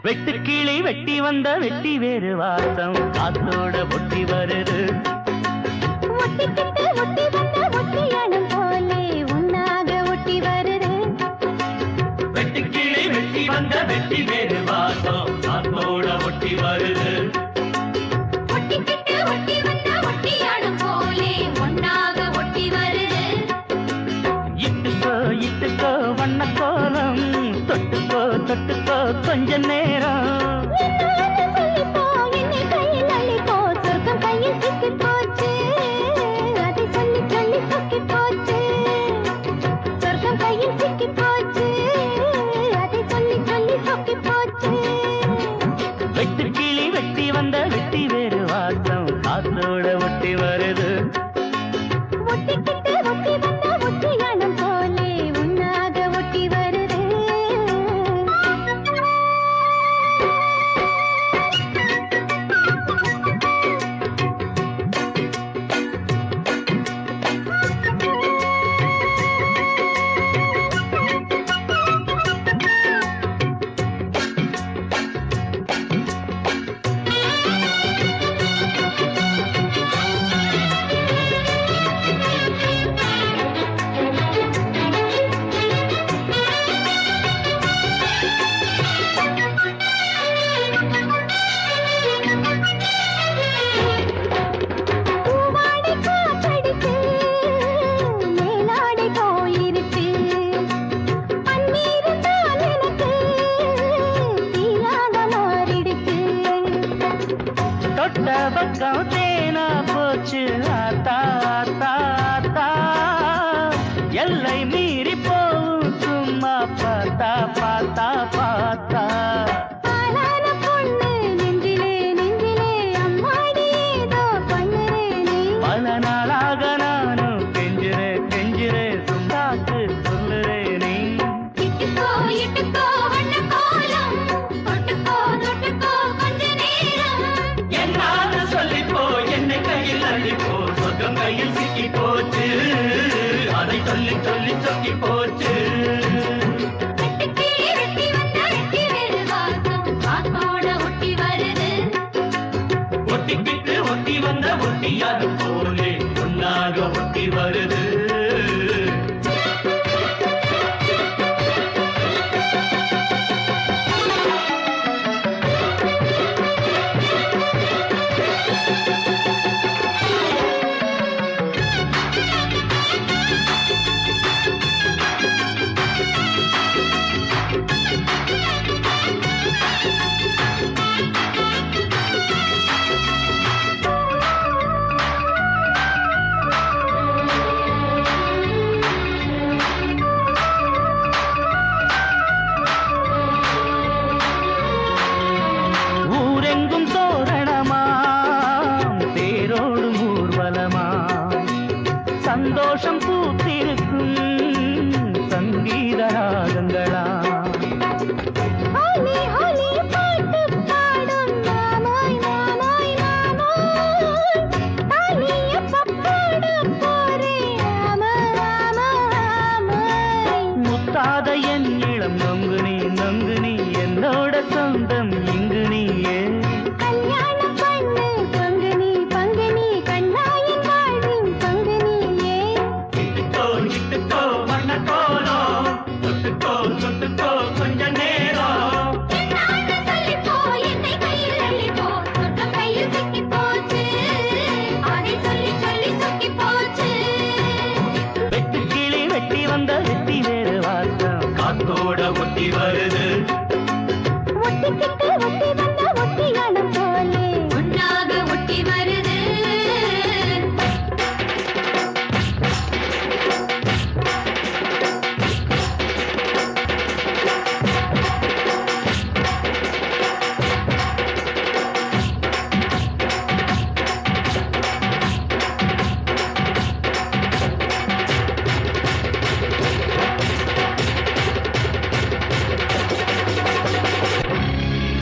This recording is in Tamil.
வெட்டுக்கிளி வெட்டி வந்த வெட்டி வேறு வாசம் காத்தோட ஒட்டி வருது. ஒட்டிக்கிட்டு ஒட்டி வந்த ஒட்டியானம் போலே உன்னாக ஒட்டி வருது. வெட்டுக்கிளி வெட்டி வந்த வெட்டி வேறு வாசம் காத்தோட ஒட்டி வருது. ஒட்டிக்கிட்டு ஒட்டி வந்த ஒட்டியானம் போலே உன்னாக ஒட்டி வருது. இட்டுக்கோ இட்டுக்கோ வண்ண கோலம் தொட்டுக்கோ தொட்டுக்கோ கொஞ்ச நேரம். வெட்டுக்கிளி வெட்டி வந்த வெட்டி வேறு வாசம் காத்தோட ஒட்டி வருது. ஒட்டிக்கிட்டு ஒட்டி வந்த ஒட்டியானம் போலே உன்னாக ஒட்டி வருது. தொட்ட பக்கம் தேனா போச்சு ஆத்தா ஆத்தா ஆத்தா. எல்லை மீறி போகும் சும்மா பார்த்தா பார்த்தா பார்த்தா. பல நாளாக நானும் கெஞ்சுரே கெஞ்சுரே சும்மாக்கு சொல்லுறே நீ. என்னான்னு சொல்லிப்போ என்னை கையில் அள்ளிப்போ சொர்க்கம் கையில் சிக்கி போச்சு. அதை சொல்லி சொல்லி சொக்கி போச்சு. ஒட்டிக்கிட்டு ஒட்டி வந்த ஒட்டியாது போலே ஒன்னாக ஒட்டி வருது. ஊரெங்கும் தோரணமாம் தேரோடும் ஊர்வலமாம் சந்தோஷம்